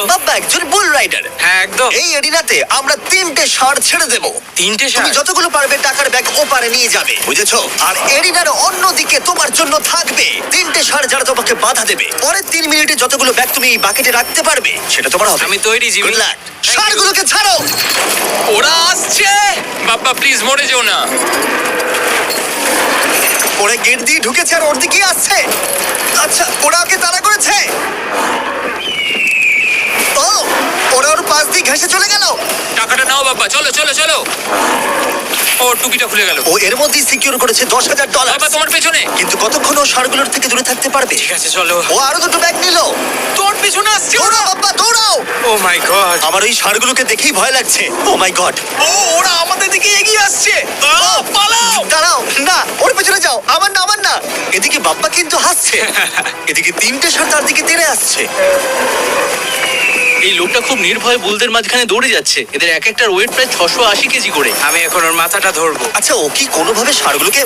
বাবা একজন বুল রাইডার। হ্যাঁ একদম। এই এরিনাতে আমরা 3টে ষাঁড় ছেড়ে দেবো। 3টে তুমি ষাঁড়? যতগুলো পারবে টাকার ব্যাগ ওপারে নিয়ে যাবে, বুঝেছো? আর এরিনার অন্যদিকে তোমার জন্য থাকবে 3টে ষাঁড় যারা তোমাকে বাধা দেবে। পরের 3 মিনিটে যতগুলো ব্যাগ তুমি এই বাকেটে রাখতে পারবে সেটা তোমার হবে। আমি তৈরি জিমি। Good luck. ষাঁড়গুলোকে ছাড়ো। ওরা আসছে। বাবা প্লিজ মরে যেও না। ওরা গেট দিয়ে ঢুকেছে আর ওর দিকেই আসছে। আচ্ছা ওরা ওকে তাড়া করেছে। ও ওরা ওর পাশ দিয়ে ঘেঁষে চলে গেল। টাকাটা নাও বাবা, চলো চলো চলো। ও টুপিটা খুলে গেল। ও এর মধ্যেই সিকিউর করেছে $10,000। বাবা তোমার পেছনে। কিন্তু কতক্ষণ ও ষাঁড়গুলোর থেকে দূরে থাকতে পারবে? ঠিক আছে চলো। ও আরো 2টো ব্যাগ নিল। তোর পেছনে আসছে ওরা। দৌড়াও বাবা দৌড়াও। ও মাই গড। আমার ওই ষাঁড়গুলোকে দেখেই ভয় লাগছে। ও মাই গড। ও ওরা আমাদের দিকে এগিয়ে আসছে। পালাও। দাঁড়াও না, ওর পেছনে যাও। আমার না আমার না। এদিকে বাব্বা কিন্তু হাসছে। এদিকে 3টে ষাঁড় তার দিকে তেড়ে আসছে। এই লোকটা খুব নির্ভয় বুলদের মাঝখানে দৌড়ে যাচ্ছে। এদের এক একটার ওয়েট প্রায় 680 কেজি করে। আমি এখন ওর মাথাটা ধরবো। আচ্ছা ও কি কোনোভাবে ষাঁড়গুলোকে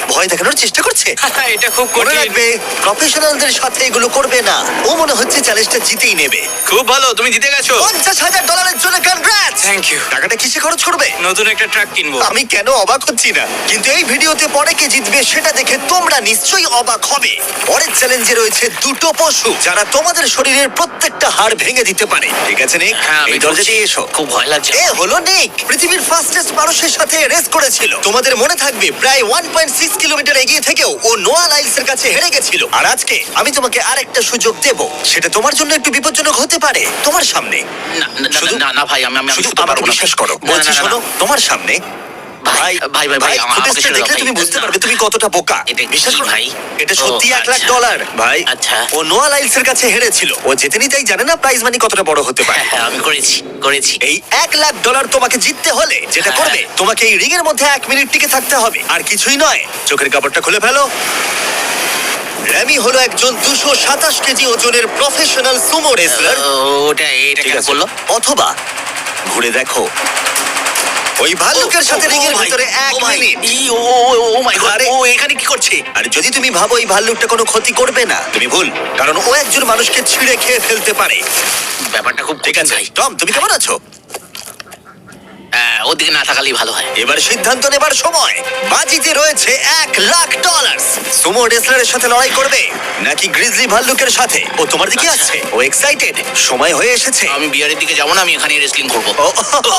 ভয় দেখানোর চেষ্টা করছে? এটা খুব মনে কঠিন। রাখবে প্রফেশনালদের সাথে এগুলো করবে না। ও মনে হচ্ছে চ্যালেঞ্জটা জিতেই নেবে। খুব ভালো, তুমি জিতে গেছো। $50,000 জন্য কনগ্রাটস। Thank you. টাকাটা কিসে খরচ করবে? নতুন একটা ট্রাক কিনবো। আমি কেন অবাক হচ্ছি না, কিন্তু এই ভিডিওতে পরে কে জিতবে সেটা দেখে তোমরা নিশ্চয়ই অবাক হবে। পরের চ্যালেঞ্জে রয়েছে 2টো পশু যারা তোমাদের শরীরের প্রত্যেকটা হাড় ভেঙে দিতে পারে। ঠিক আছে নিক, হ্যাঁ, আমি এই দরজা ঢুকছি। দিয়ে এসো। খুব ভয় লাগছে। এ হলো নিক, পৃথিবীর ফাস্টেস্ট মানুষের সাথে রেস করেছিল। তোমাদের মনে থাকবে প্রায় 1.6 কিলোমিটার এগিয়ে থেকেও ও নোয়া লাইলসের কাছে হেরে গেছিল। আর আজকে আমি তোমাকে আরেকটা সুযোগ দেব। সেটা তোমার জন্য একটু বিপজ্জনক হতে পারে। তোমার সামনে না না, না, শুধু- না না ভাই, আমি শুধু শুতে আমাকে পারবো না। বিশ্বাস করো। না, বলছি না, না, শোনো, না। তোমার সামনে ভাই ভাই ভাই ভাই, আমাকে ফুটেজটা ছেড়ে দাও দেখলে ভাই। তুমি বুঝতে না। পারবে তুমি কতটা বোকা। এটা বিশ্বাস কি করো ভাই? এটা ও, সত্যি $1,00,000 ভাই। আচ্ছা। ও নোয়া লাইলসের কাছে হেরেছিল। ও জেতেনি তাই জানে না প্রাইজ মানি কতটা বড় হতে পারে। হ্যাঁ, আমি করেছি। এই $1,00,000 তোমাকে জিততে হলে যেটা হ্যাঁ। করবে, তোমাকে এই রিং এর মধ্যে 1 মিনিট টিকে থাকতে হবে। আর কিছুই নয়, চোখের কাপড়টা খুলে ফেলো। র্যামি হলো একজন 227 কেজি ওজনের প্রফেশনাল সুমো রেসলার। ওটা এটা ঠিক কেন আছে, করলো? অথবা ঘুরে দেখো ওই ভাল্লুকের সাথে রিং এর ভিতরে 1 মিনিট। ও মাই গড, আরে- ও এখানে কি করছে? আর যদি তুমি ভাবো এই ভাল্লুকটা কোনো ক্ষতি করবে না, তুমি ভুল। কারণ ও একজন মানুষকে ছিঁড়ে খেয়ে ফেলতে পারে। ব্যাপারটা খুব ঠিক কঠিন আছে ভাই। টম, তুমি কেমন আছো? হ্যাঁ, ওদিকে না থাকালেই ভালো হয়। এবার সিদ্ধান্ত নেবার সময়। বাজিতে রয়েছে $1,00,000। সুমো রেসলারের সাথে লড়াই করবে নাকি গ্রিজলি ভাল্লুকের সাথে? ও তোমার দিকে আচ্ছা। আসছে। ও এক্সাইটেড। সময় হয়ে এসেছে। আমি বিয়ারের দিকে যাবো না, আমি এখানে রেসলিং করবো। ও,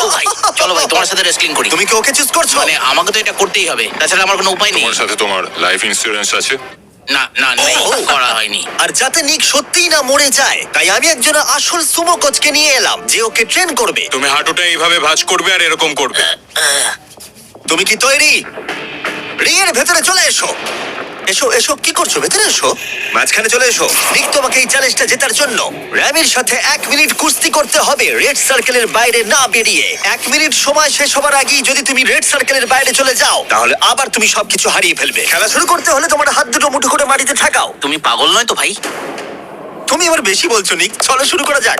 ও ভাই, চলো ভাই, তোমার সাথে রেসলিং করি। তুমি কি ওকে চুজ করছো? মানে আমাকে তো এটা করতেই হবে, তাছাড়া আমার কোনো উপায় নেই। তোমার সাথে তোমার লাইফ ইন্স্যুরেন্স আছে? না না নেই, ও। করা হয়নি। আর যাতে নিক সত্যিই না মরে যায়, তাই আমি একজন আসল সুমো কোচকে নিয়ে এলাম যে ওকে ট্রেন করবে। তুমি হাঁটুটা এইভাবে ভাঁজ করবে আর এরকম করবে। তুমি কি তৈরি? রিংয়ের ভেতরে চলে এসো। এসো এসো, কি করছো? ভেতরে এসো, মাঝখানে চলে এসো। নিক তোমাকে এই চ্যালেঞ্জটা জেতার জন্য র্যামির সাথে 1 মিনিট কুস্তি করতে হবে রেড সার্কেলের বাইরে না বেরিয়ে। 1 মিনিট সময় শেষ হবার আগেই যদি তুমি রেড সার্কেলের বাইরে চলে যাও, তাহলে আবার তুমি সবকিছু হারিয়ে ফেলবে। খেলা শুরু করতে হলে তোমার হাত দুটো মুঠো করে মাটিতে ঠাকাও। তুমি পাগল নয় তো ভাই? তুমি এবার বেশি বলছো নিক, চলো শুরু করা যাক।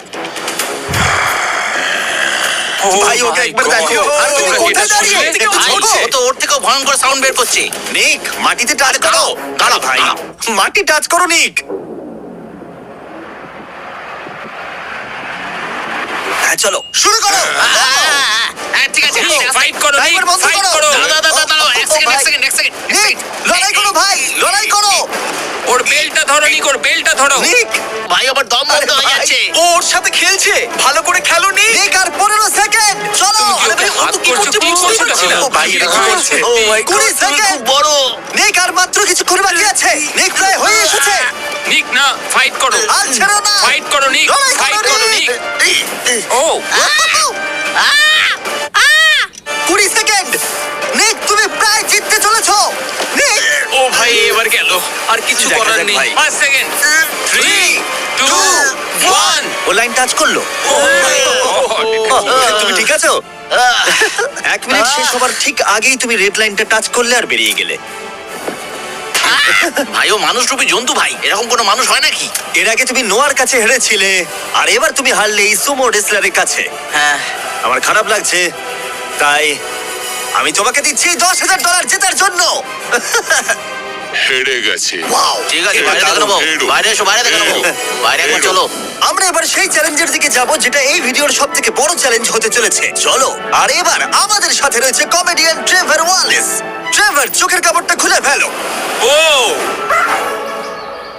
ভাই ওকে একবার দেখো। আর তুমি তোমরা কি কোথায় এটা দাঁড়িয়ে? শুনলে? একটু ভাই, ছোটো। ও তো ওর থেকেও ভয়ঙ্কর সাউন্ড বের করছে। নিক মাটিতে টাচ করো। দাঁড়াও, ভাই দাঁড়াও। মাটি টাচ করো নিক। হ্যাঁ চলো শুরু করো। হ্যাঁ, ঠিক আছে, ফাইট করো ড্রাইভার বন্ধ ফাইট করো। করো। দাঁড়াও, এক ও, সেকেন্ড, ভাই। এক সেকেন্ড। নিক লড়াই করো ভাই, লড়াই করো। ওর বেলটা ধরো নিক, ওর বেলটা ধরো। নিক ভাই, আবার দম বন্ধ হয়ে ভাই, যাচ্ছে। ও ওর সাথে খেলছে, ভালো করে খেলো নিক। নিক আর 15 সেকেন্ড চলো। তুমি কি আরে ওকে ভাই, ও হাত তো কি করছো? করছে কি বুঝতেই করছো পারছি না। না? ও ভাই এটা কি করছে? ও মাই গড 20 সেকেন্ড। বড়। নিক আর মাত্র কিছুক্ষণ বাকি আছে। নিক প্রায় হয়ে এসেছে। নিক না, ফাইট করো। আর ছেড়ো না। ফাইট করো নিক, লড়াই ফাইট করো নিক। ও 20 সেকেন্ড। নিক তুমি প্রায় জিততে চলেছো। নিক ও ভাই এবার গেল, আর কিছু দেখা করার যাক নেই। ভাই। 5 সেকেন্ড। 3 2 1 ও লাইন টাচ করলো। তুমি ঠিক আছো? 1 মিনিট শেষ হবার ঠিক আগেই তুমি রেড লাইনটা টাচ করলে আর বেরিয়ে গেলে। ভাই, ও মানুষ রূপী জন্তু ভাই, এরকম কোনো মানুষ হয় নাকি? এর আগে তুমি নোয়ার কাছে হেরেছিলে, আর এবার তুমি হারলে এই সুমো রেসলারের কাছে। হ্যাঁ, আমার খারাপ লাগছে, তাই আমি তোমাকে দিচ্ছি $10,000 জেতার জন্য। হেরে গেছে। ওয়াও, ঠিক আছে, এটা বাইরে দেখে দারুণ। নেবো। হেরো। বাইরে এসো, বাইরে দেখে নেবো। হেরো। বাইরে একবার হেরো। চলো। আমরা এবার সেই চ্যালেঞ্জের দিকে যাব যেটা এই ভিডিওর সব থেকে বড় চ্যালেঞ্জ হতে চলেছে। চলো। আর এবার আমাদের সাথে রয়েছে কমেডিয়ান ট্রেভার ওয়ালেস। ট্রেভার, চোখের কাপড়টা খুলে ফেলো। ও,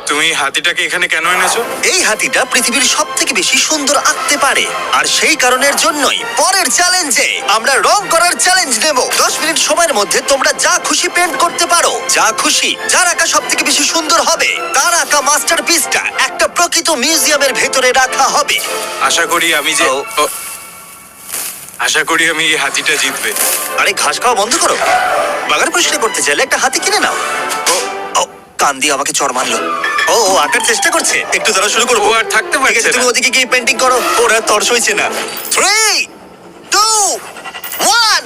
তুমি হাতিটাকে এখানে কেন এনেছো? এই হাতিটা পৃথিবীর সব থেকে বেশি সুন্দর আঁকতে পারে, আর সেই কারণের জন্যই পরের চ্যালেঞ্জে আমরা রং করার চ্যালেঞ্জ নেব। 10 মিনিট সময়ের মধ্যে তোমরা যা খুশি পেন্ট করতে পারো, যা খুশি। যার আঁকা সব থেকে বেশি সুন্দর হবে তার আঁকা মাস্টারপিসটা একটা প্রকৃত মিউজিয়ামের ভেতরে রাখা হবে। আশা করি আমি ও। আশা করি আমি এই হাতিটা জিতবে। আরে ঘাস খাওয়া বন্ধ করো। বাগান পরিষ্কার করতে চাইলে একটা হাতি কিনে নাও। ও, ও, কান দিয়ে আমাকে চড় মারলো। ও ও আঁকার চেষ্টা করছে। একটু দ্বারা শুরু করবো। ও আর থাকতে ঠিক পারছে আছে, তুমি না। ওদিকে গিয়ে পেন্টিং করো। ওরা তর সইছে না। 3, 2, 1,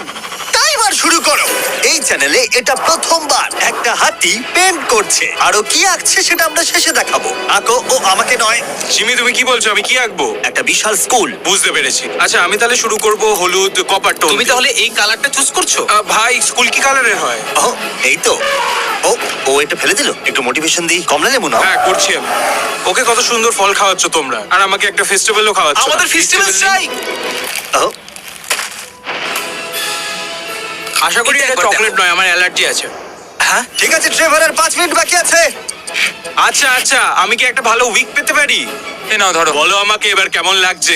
টাইমার শুরু করো। এই চ্যানেলে এটা প্রথমবার একটা হাতি পেন্ট করছে। আরো কি আঁকছে সেটা আমরা শেষে দেখাবো। আঁকো। ও, আমাকে নয়। সিমি, তুমি কি বলছো? আমি কি আঁকবো? একটা বিশাল স্কুল। বুঝতে পেরেছি। আচ্ছা, আমি তাহলে শুরু করব হলুদ কপার টোন। তুমি তাহলে এই কালারটা চুজ করছো? ভাই, স্কুল কি কালারের হয়? ও, এই তো। ও ও এটা ফেলে দিল। একটু মোটিভেশন দিই। কমলা লেবু নাও। হ্যাঁ, করছি আমি। ওকে কত সুন্দর ফল খাওয়াচ্ছ তোমরা, আর আমাকে একটা ফেস্টিভ্যালও খাওয়াচ্ছ। আমাদের ফেস্টিভ্যাল চাই। ও, আশা করি এটা এটা একবার চকলেট দেখো। নয়, আমার অ্যালার্জি আছে। হ্যাঁ ঠিক আছে, ট্রেভারের 5 মিনিট বাকি আছে। আচ্ছা আচ্ছা, আমি কি একটা ভালো উইক পেতে পারি? এ নাও ধরো। বলো আমাকে এবার কেমন লাগছে।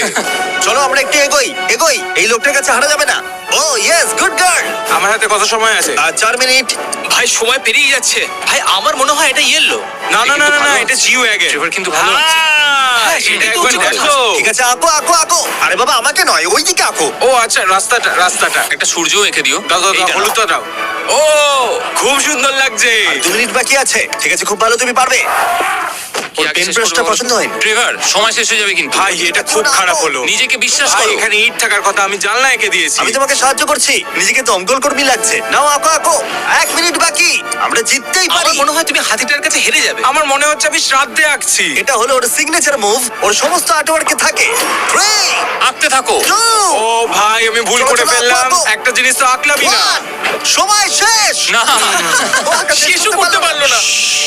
চলো আমরা একটু এগোই এগোই। এই লোকটার কাছে হারা যাবে না। ও ইয়েস, গুড গার্ল। আমার হাতে কত সময় আছে? আর 4 মিনিট। ভাই সময় পেরিয়ে যাচ্ছে। ভাই আমার মনে হয় এটা ইয়েলো। না না না কিন্তু না না, ভালো এটা জিও ওয়াগন। ট্রেভার কিন্তু ভালো আছে। হ্যাঁ, এটা সেটাই তো একবার হচ্ছে কথা। দেখো। ঠিক আছে, আঁকো আঁকো আঁকো। আরে বাবা, আমাকে নয়, ওইদিকে আঁকো। ও আচ্ছা, রাস্তাটা রাস্তাটা। একটা সূর্যও এঁকে দিও। দাও দাও দাও, এইটা নাও। হলুদটা দাও। ও, খুব সুন্দর লাগছে। 2 মিনিট বাকি আছে। ঠিক আছে, খুব ভালো, তুমি পারবে। কি ওর আগে পেন শেষ ব্রাশটা করবো? পছন্দ হয়নি। ট্রেভার, সময় শেষ হয়ে যাবে কিন্তু। ভাই, এটা খুব খারাপ হলো। নিজেকে বিশ্বাস ভাই, করো। এখানে ইট থাকার কথা, আমি জানলা এঁকে দিয়েছি। আমি তোমাকে সাহায্য করছি। নিজেকে দমকল কর্মী লাগছে। নাও আঁকো আঁকো। 1 মিনিট বাকি। আমরা জিততেই পারি। আমার মনে হয় তুমি হাতিটার কাছে হেরে যাবে। আমার মনে হচ্ছে আমি শ্রাদ্ধে আঁকছি। এটা হলো ওর সিগনেচার মুভ। ওর সমস্ত আর্টওয়ার্কে থাকে। 3, আঁকতে থাকো। 2, ও ভাই, আমি ভুল চলো, করে চলো, ফেললাম। আঁকো। একটা জিনিস তো আঁকলামই না। 1, সময় শেষ। না। ও আঁকা শেষ শেষও করতে পারলো না।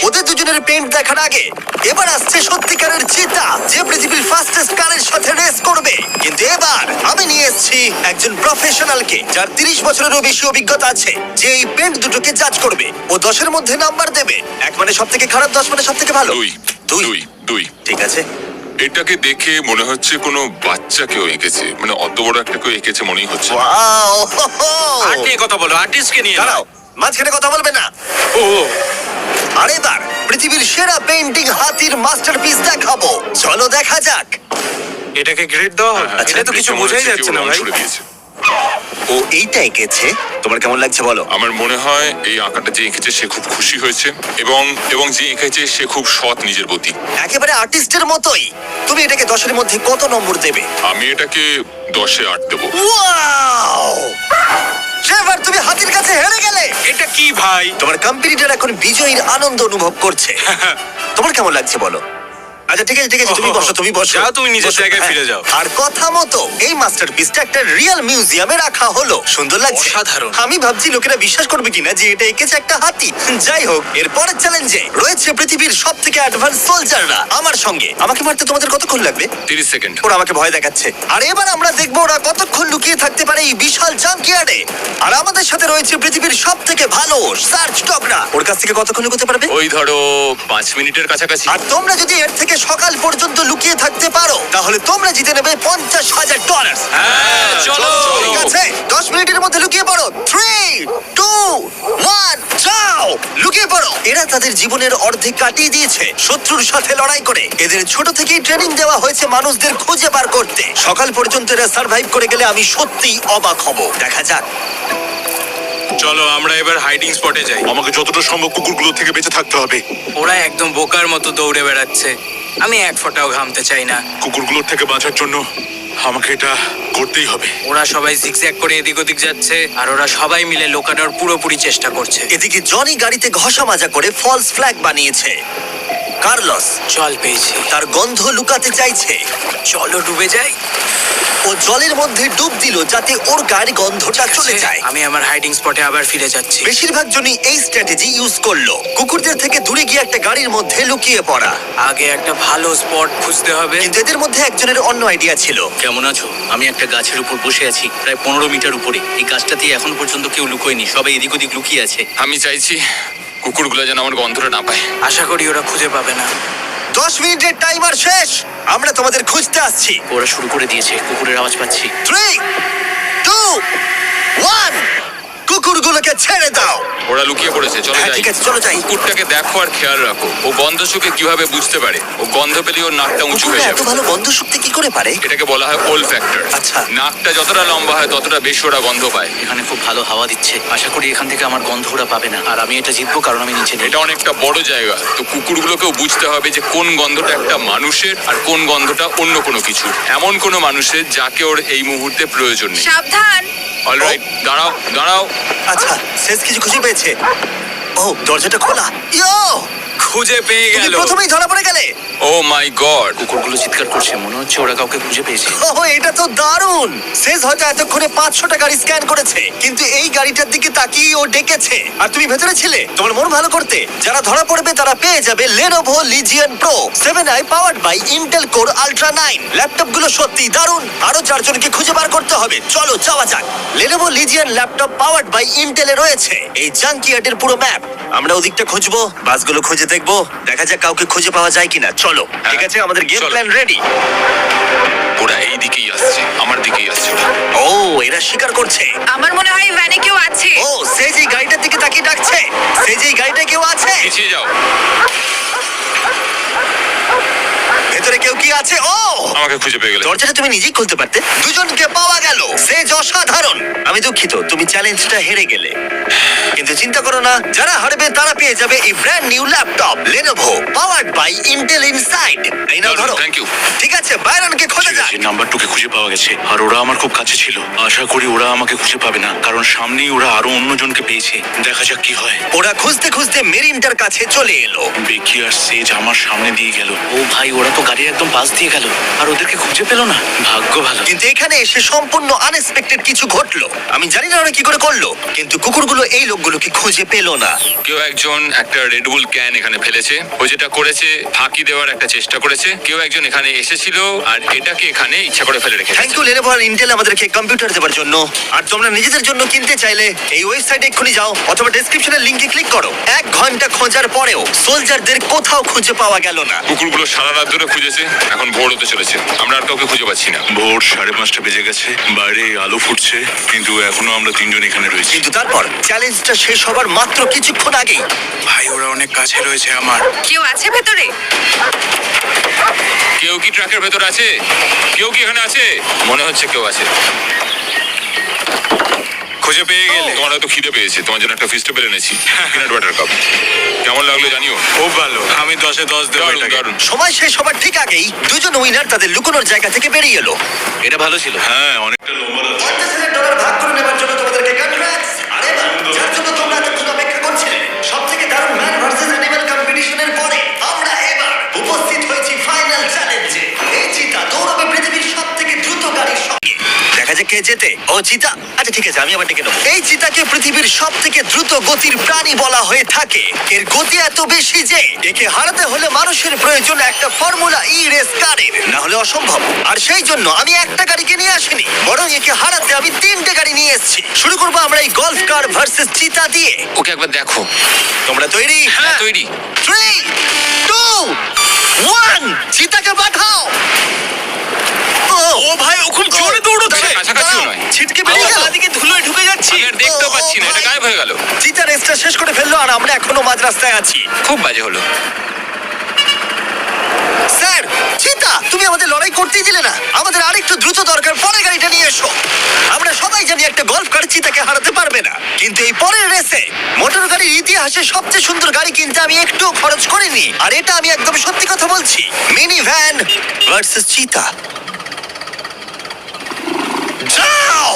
ওদের দুজনের পেন্ট দেখার আগে এবার আসছে সত্যিকারের চিতা, যে পৃথিবীর ফাস্টেস্ট কারের সাথে রেস করবে। কিন্তু এবার আমি নিয়ে এসেছি একজন প্রফেশনালকে, যার 30 বছরেরও বেশি অভিজ্ঞতা আছে, যে এই পেন্ট দুটোকে জাজ করবে। ও 10-এর মধ্যে নাম্বার দেবে। 1 মানে সব থেকে খারাপ, 10 মানে সব থেকে ভালো। 2 ঠিক আছে। এটাকে দেখে মনে হচ্ছে কোনো বাচ্চা কেউ এঁকেছে, মানে অত বড় একটা কেউ এঁকেছে মনেই হচ্ছে না। ওয়াও! আর্ট নিয়ে কথা বলো, আর্টিস্টকে নিয়ে দাঁড়াও, মাঝখানে কথা বলবে না। ও, আর এবার পৃথিবীর সেরা পেন্টিং হাতির মাস্টারপিস দেখাবো। চলো দেখা যাক। এটাকে গ্রেড দেওয়া হবে? হ্যাঁ, এটা তো কিছু দেখে মনে বোঝাই হচ্ছে যাচ্ছে কেউ না রং ভাই। ছুড়ে দিয়েছে। ও এইটা এঁকেছে। তোমার কেমন লাগছে বলো? আমার মনে হয় এই আঁকাটা যে এঁকেছে সে খুব খুশি হয়েছে, এবং এবং যে এঁকেছে সে খুব সৎ নিজের প্রতি। একেবারে আর্টিস্টের মতোই। তুমি এটাকে 10-এর মধ্যে কত নম্বর দেবে? আমি এটাকে 10-এ 8 দেবো। ওয়াও! ট্রেভার, তুমি হাতির কাছে হেরে গেলে। এটা কি ভাই? তোমার কম্পিটিটর এখন বিজয়ীর আনন্দ অনুভব করছে। তোমার কেমন লাগছে বলো? আচ্ছা ঠিক আছে ঠিক আছে, তুমি বসো তুমি বসো। যাও, তুমি নিজের বসো, জায়গায় হ্যাঁ। ফিরে যাও। আর কথা মতো এই মাস্টারপিসটা একটা রিয়েল মিউজিয়ামে রাখা হলো। সুন্দর লাগছে। অসাধারণ। আমি ভাবছি লোকেরা বিশ্বাস করবে কিনা যে এটা এঁকেছে একটা হাতি। যাই হোক, এর পরের চ্যালেঞ্জে রয়েছে পৃথিবীর সবথেকে অ্যাডভান্স সোলজাররা আমার সঙ্গে। আমাকে মারতে তোমাদের কতক্ষণ লাগবে? 30 সেকেন্ড। ওরা আমাকে ভয় দেখাচ্ছে। আর এবার আমরা দেখবো ওরা কতক্ষণ লুকিয়ে থাকতে পারে এই বিশাল জাঙ্কিয়ার্ডে। আর আমাদের সাথে রয়েছে পৃথিবীর সবথেকে ভালো সার্চ ডগরা। ওর কাছ থেকে কতক্ষণ লুকোতে পারবে? ওই ধরো 5 মিনিটের কাছাকাছি। আর তোমরা যদি এর থেকে সকাল পর্যন্ত লুকিয়ে থাকতে পারো, তাহলে তোমরা জিতে নেবে $50,000। হ্যাঁ, চলো। ঠিক আছে, 10 মিনিটের মধ্যে লুকিয়ে পড়ো। 3, 2, 1, যাও লুকিয়ে পড়ো। এরা তাদের জীবনের অর্ধেক কাটিয়ে দিয়েছে শত্রুর সাথে লড়াই করে। এদের ছোট থেকেই ট্রেনিং দেওয়া হয়েছে মানুষদের খুঁজে বার করতে। সকাল পর্যন্ত এরা সার্ভাইভ করে গেলে আমি সত্যিই অবাক হব। দেখা যাক। চলো আমরা এবার হাইডিং স্পটে যাই। আমাকে যতটা সম্ভব কুকুরগুলো থেকে বেঁচে থাকতে হবে। ওরা একদম বোকার মতো দৌড়ে বেড়াচ্ছে। আমি এক ফোঁটাও ঘামতে চাই না। কুকুরগুলোর থেকে বাঁচার জন্য আমাকে এটা করতেই হবে। ওরা সবাই জিগজ্যাগ করে এদিক ওদিক যাচ্ছে, আর ওরা সবাই মিলে লুকানোর পুরোপুরি চেষ্টা করছে। এদিকে জনি গাড়িতে ঘষা মাজা করে ফলস ফ্ল্যাগ বানিয়েছে। কার্লস জল পেয়েছি। তার গন্ধ লুকাতে চাইছে। চলো ডুবে যাই। ও জলের মধ্যে ডুব দিল যাতে ওর গায়ের গন্ধটা চলে যায়। আমি আমার হাইডিং স্পটে আবার ফিরে যাচ্ছি। বেশিরভাগ জনই এই স্ট্র্যাটেজি ইউজ করলো, কুকুরদের থেকে দূরে গিয়ে একটা গাড়ির মধ্যে লুকিয়ে পড়া। আগে একটা ভালো স্পট খুঁজতে হবে। কিন্তু এদের মধ্যে একজনের অন্য আইডিয়া ছিল। কেমন আছো? আমি একটা গাছের উপর বসে আছি, প্রায় 15 মিটার উপরে। এই গাছটাতে এখন পর্যন্ত কেউ লুকোয়নি, সবাই এদিক ওদিক লুকিয়ে আছে। আমি চাইছি কুকুরগুলো যেন আমার গন্ধটা না পায়। আশা করি ওরা খুঁজে পাবে না। 10 মিনিটের টাইমার শেষ। আমরা তোমাদের খুঁজতে আসছি। ওরা শুরু করে দিয়েছে, কুকুরের আওয়াজ পাচ্ছি। 3, 2, 1, কুকুরগুলোকে ছেড়ে দাও। ওরা লুকিয়ে পড়েছে, চলো হ্যাঁ, যাই। ঠিক আছে, চলো যাই। কুকুরটাকে দেখো আর খেয়াল রাখো। ও গন্ধ শুকে কিভাবে বুঝতে পারে? ও গন্ধ পেলে ওর নাকটা উঁচু কুকুররা হয়ে এত যাবে। ভালো গন্ধ শুকতে কি করে পারে? এটাকে বলা হয় ওল ফ্যাক্টর। আচ্ছা। নাকটা যতটা লম্বা হয় ততটা বেশি ওরা গন্ধ পায়। এখানে খুব ভালো হাওয়া দিচ্ছে, আশা করি এখান থেকে আমার গন্ধ ওরা পাবে না। আর আমি এটা জিতবো কারণ আমি নিচে নেই। এটা অনেকটা বড় জায়গা, তো কুকুরগুলোকেও বুঝতে হবে যে কোন গন্ধটা একটা মানুষের আর কোন গন্ধটা অন্য কোনো কিছু, এমন কোনো মানুষের যাকে ওর এই মুহূর্তে প্রয়োজন নেই। সাবধান। অলরাইট, দাঁড়াও দাঁড়াও। আচ্ছা, শেষ কিছু খুঁজে পেয়েছে। ও, দরজাটা খোলা। ইয়ো, খুঁজে পেয়ে তুমি গেল। প্রথমেই ধরা পড়ে গেলে। ও মাই গড। কুকুরগুলো চিৎকার করছে, মনে হচ্ছে ওরা কাউকে খুঁজে পেয়েছে। ওহ, এটা তো দারুণ। শেষ হয়তো এতক্ষণে 500টা গাড়ি স্ক্যান করেছে, কিন্তু এই গাড়িটার দিকে তাকিয়ে ও ডেকেছে। আর তুমি ভেতরে ছিলে তোমার মন ভালো করতে। যারা ধরা পড়বে তারা পেয়ে যাবে Lenovo Legion Pro 7i powered by Intel Core Ultra 9। ল্যাপটপগুলো সত্যি দারুণ। আরো 4 জনকে খুঁজে বার করতে হবে। চলো যাওয়া যাক। Lenovo Legion laptop powered by Intel এ রয়েছে এই জাঙ্কিয়ার্ডের পুরো ম্যাপ। আমরা ওদিকটা খুঁজবো, বাসগুলো খুঁজে দেখবো, দেখা যাক কাউকে খুঁজে পাওয়া যায় কিনা। চলো, ঠিক আছে, আমাদের গেম চলো। Plan ready. ওরা এই দিকেই আসছে, আমার দিকেই আসছে ওরা। ও, এরা স্বীকার করছে। আমার মনে হয় ভ্যানে কেউ আছে। ও, সে যেই গাড়িটার দিকে তাকিয়ে ডাকছে, সে যেই গাড়িটা কেউ আছে। পিছিয়ে যাও। ভেতরে কেউ কি আছে? ও, আমাকে খুঁজে পেয়ে গেলে। দরজাটা তুমি নিজেই খুলতে পারতে। দুজনকে পাওয়া গেল। সে অসাধারণ। আমি দুঃখিত, তুমি চ্যালেঞ্জটা হেরে গেলে। কিন্তু চিন্তা করো না, যারা হারবে তারা পেয়ে যাবে এই brand new laptop Lenovo powered by Intel Inside। এই নাও ধরো। Thank you. ঠিক আছে, বাইরনকে খোঁজা যাক। নাম্বার 2 কে খুঁজে পাওয়া গেছে আর ওরা আমার খুব কাছে ছিল। আশা করি ওরা আমাকে খুঁজে পাবে না, কারণ সামনেই ওরা আরো অন্যজনকে পেয়েছে। দেখা যাক কি হয়। ওরা খুঁজতে খুঁজতে মেরিনটার কাছে চলে এলো। বেকি আর সেজ আমার সামনে দিয়ে গেল। ও ভাই, ওরা তো গাড়ির একদম পাশ দিয়ে গেল আর ওদেরকে খুঁজে পেলো না। ভাগ্য ভালো। কিন্তু এখানে এসে সম্পূর্ণ আনএক্সপেক্টেড কিছু ঘটলো। আমি জানি না ওরা কি করে করলো, কিন্তু কুকুরগুলো এই লোকগুলোকে খুঁজে পেলো না। কেউ একজন একটা রেডবুল ক্যান এখানে ফেলেছে। ও যেটা করেছে, ফাঁকি দেওয়ার একটা চেষ্টা করেছে। কেউ একজন এখানে এসেছিল আর এটাকে এখানে ইচ্ছা করে ফেলে রেখেছে। থ্যাংক ইউ Lenovo আর Intel আমাদেরকে কম্পিউটার দেওয়ার জন্য। আর তোমরা নিজেদের জন্য কিনতে চাইলে এই ওয়েবসাইটে এক্ষুনি যাও অথবা ডেসক্রিপশনের লিংকে ক্লিক করো। 1 ঘন্টা খোঁজার পরেও সোলজারদের কোথাও খুঁজে পাওয়া গেল না। কুকুরগুলো সারা রাত ধরে খুঁজেছে, এখন ভোর হতে চলেছে, আমরা আর কাউকে খুঁজে পাচ্ছি না। ভোর 5:30 বেজে গেছে, বাইরে আলো ফুটছে, কিন্তু এখনো আমরা 3 জন এখানে রয়েছি। কিন্তু তারপর চ্যালেঞ্জটা শেষ হবার মাত্র কিছুক্ষণ আগেই ভাই ওরা অনেক কাছে রয়েছে আমার। কেউ আছে ভেতরে? কেউ কি ট্রাকের ভেতর আছে? কেউ কি এখানে আছে? মনে হচ্ছে কেউ আছে। খুঁজে পেয়ে গেলে। তোমার হয়তো খিদে পেয়েছে, তোমার জন্য একটা ফিস্টেবল এনেছি, পিনাট বাটার কাপ। কেমন লাগলো জানিও। খুব ভালো। আমি 10-এ 10 দেবো দারুণ এটাকে। দারুণ। সময় শেষ হবার ঠিক আগেই দুজন উইনার তাদের লুকোনোর জায়গা থেকে বেরিয়ে এলো। এটা ভালো ছিল। হ্যাঁ, অনেকটা লম্বা রাস্তা। $50,000 ভাগ করে নেবার জন্য তোমাদেরকে কনগ্রাটস। আর এবার যার জন্য তোমরা এতক্ষণ অপেক্ষা করছিলে, সবথেকে দারুণ ম্যান ভার্সেস অ্যানিমাল কম্পিটিশনের পরে আমরা এবার উপস্থিত হয়েছি ফাইনাল চ্যালেঞ্জে। এই চিতা দৌড়বে পৃথিবীর সবথেকে দ্রুত গাড়ির সঙ্গে। দেখা যাক কে জেতে। ও চিতা, আচ্ছা ঠিক আছে, আমি আবার ডেকে নেবো। এই চিতাকে পৃথিবীর সবথেকে দ্রুত গতির প্রাণী বলা হয়ে থাকে। এর গতি এত বেশি যে একে হারাতে হলে মানুষের প্রয়োজন একটা ফর্মুলা ই রেস কারের, না হলে অসম্ভব। আর সেই জন্য আমি একটা গাড়িকে নিয়ে আসিনি, বরং একে হারাতে আমি 3টে গাড়ি নিয়ে এসেছি। শুরু করবো আমরা এই গলফ কার ভার্সেস চিতা দিয়ে। ওকে একবার দেখো। তোমরা তৈরি? হ্যাঁ, তৈরি। 3, 2, 1, চিতাকে পাঠাও। ও ভাই, ও খুব জোরে দৌড়চ্ছে। কাছাকাছিও নয়। ছিটকে বেরিয়ে গেল। দিকে ধুলোয় ঢুকে যাচ্ছি। আমি আর দেখতেও পাচ্ছি না, এটা গায়েব হয়ে গেল। চিতা রেসটা শেষ করে ফেললো আর আমরা এখনো মাঝ রাস্তায় আছি। খুব বাজে হলো। স্যার, চিতা, তুমি আমাদের লড়াই করতেই দিলে না। আমাদের আরেকটু দ্রুত দরকার, পরে গাড়িটা নিয়ে এসো। আমরা সবাই জানি একটা গলফ কার চিতাকে হারাতে পারবে না, কিন্তু এই পরের রেসে মোটর গাড়ির ইতিহাসে সবচেয়ে সুন্দর গাড়ি কিনতে আমি একটু খরচ করিনি। আর এটা আমি একদম সত্যি কথা বলছি। মিনি ভ্যান ভার্সেস চিতা। যাও!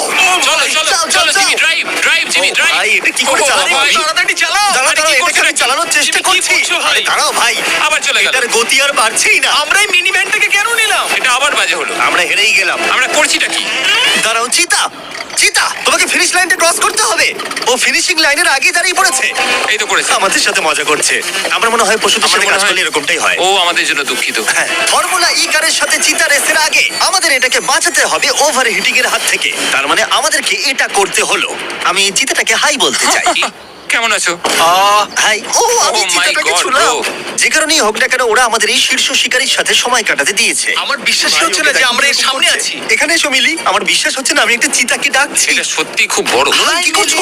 চলো চলো চাও, চলো চাও। জিমি ড্রাইভ ড্রাইভ জিমি ও ড্রাইভ ভাই, এটা কি করে চালাবো? তাড়াতাড়ি চালাও দাঁড়াও, আরে, দাঁড়াও, কি এটাকে করছো আমি চালানোর চেষ্টা তুমি কি করছি। করছো ভাই? আরে দাঁড়াও ভাই, আবার চলে গেল এটার গতি আর বাড়ছেই না। আমরা এই মিনি ভ্যানটাকে কেন নিলাম? এটা আবার বাজে হলো আমরা হেরেই গেলাম। আমরা করছিটা কি দাঁড়াও, চিতা চিতা, তোমাকে ফিনিশ লাইনটা ক্রস করতে হবে। ও ফিনিশিং লাইনের আগে দাঁড়িয়ে পড়েছে। এই তো করেছে আমাদের সাথে মজা করছে। আমার মনে হয় পশুদের আমার সাথে মনে কাজ হয়- করলে এরকমটাই হয়। ও আমাদের জন্য দুঃখিত হ্যাঁ, ফর্মুলা ই কারের সাথে চিতা রেসের আগে আমাদের এটাকে বাঁচাতে হবে ওভার হিটিং এর হাত থেকে। তার মানে আমাদেরকে এটা করতে হলো। আমি চিতাটাকে হাই বলতে চাই। কি? কেমন আছো হাই। ও, আমি Oh my চিতাটাকে God, ছুঁলাম। bro. যে কারণেই হোক না কেন, ওরা আমাদের এই শীর্ষ শিকারীর সাথে সময় কাটাতে দিয়েছে। আমার বিশ্বাসই হচ্ছে না যে আমরা এর সামনে আছি। এখানে এসো মিলি, আমার বিশ্বাস হচ্ছে না আমি একটা চিতাকে ডাকছি। এটা সত্যি খুব বড় নোলান, কি করছো?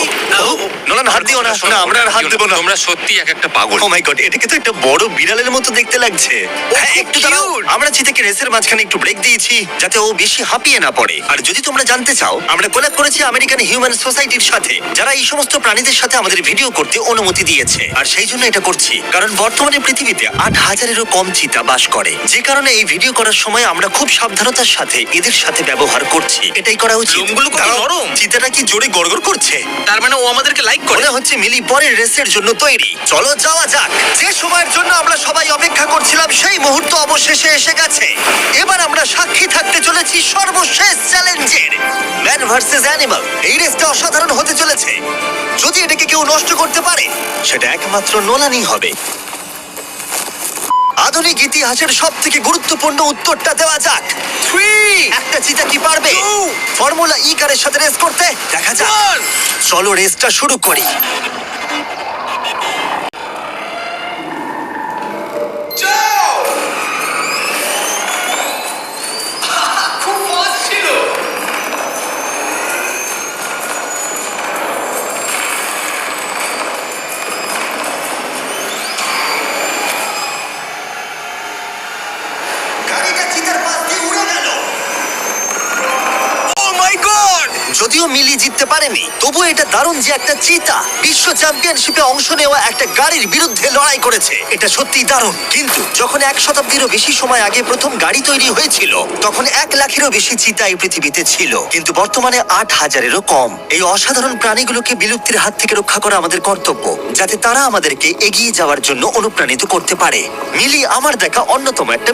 নোলান, হাত দিও না। না, আমরা আর হাত দেবো না। তোমরা সত্যি এক একটা পাগল ও মাই গড, এটাকে তো একটা বড় বিড়ালের মতো দেখতে লাগছে। হ্যাঁ, একটু দাঁড়াও। আমরা চিতাকে রেসের মাঝখানে একটু ব্রেক দিয়েছি যাতে ও বেশি হাঁপিয়ে না পড়ে। আর যদি তোমরা জানতে চাও, আমরা কোলাব করেছি আমেরিকান হিউম্যান সোসাইটির সাথে, যারা এই সমস্ত প্রাণীদের সাথে আমাদের ভিডিও করতে অনুমতি দিয়েছে। আর সেই জন্য এটা করছি কারণ বর্তমানে পৃথিবীতে ৮,০০০-এরও কম চিতা বাস করে। যে কারণে এই ভিডিও করার সময় আমরা খুব সাবধানতার সাথে এদের সাথে ব্যবহার করছি। এটাই করা উচিত। লোমগুলো কত দাঁড়াও, নরম। চিতাটা কি জোরে গড়গড় করছে? তার মানে ও আমাদেরকে লাইক করে। মনে হচ্ছে মিলি পরের রেসের জন্য তৈরি। চলো যাওয়া যাক। যে সময়ের জন্য আমরা সবাই অপেক্ষা করছিলাম সেই মুহূর্ত অবশেষে এসে গেছে। এবার আমরা সাক্ষী থাকতে চলেছি সর্বশেষ চ্যালেঞ্জের, ম্যান ভার্সেস অ্যানিমাল। এই রেসটা অসাধারণ হতে চলেছে। যদি এটাকে কেউ নষ্ট করতে পারে সেটা একমাত্র নোলানই হবে। আধুনিক ইতিহাসের সব থেকে গুরুত্বপূর্ণ উত্তরটা দেওয়া যাক। 3 একটা চিতা কি পারবে ফর্মুলা ই কারের সাথে রেস করতে? দেখা যাক। চলো রেসটা শুরু করি। গাড়িটা চিতার পাশ দিয়ে উড়ে গেল। ও মাই গড! যদিও মিলি জিততে পারেনি, তবুও এটা দারুণ যে একটা চিতা বিশ্ব চ্যাম্পিয়নশিপে অংশ নেওয়া একটা গাড়ির বিরুদ্ধে লড়াই করেছে। এটা সত্যিই দারুণ। কিন্তু যখন 1 শতাব্দীরও বেশি সময় আগে প্রথম গাড়ি তৈরি হয়েছিল, তখন 1 লাখেরও বেশি চিতা এই পৃথিবীতে ছিল। কিন্তু বর্তমানে 8,000-এরও কম। এই অসাধারণ প্রাণীগুলোকে বিলুপ্তির হাত থেকে রক্ষা করা আমাদের কর্তব্য, যাতে তারা আমাদেরকে এগিয়ে যাওয়ার জন্য অনুপ্রাণিত করতে পারে। মিলি আমার দেখা অন্যতম একটা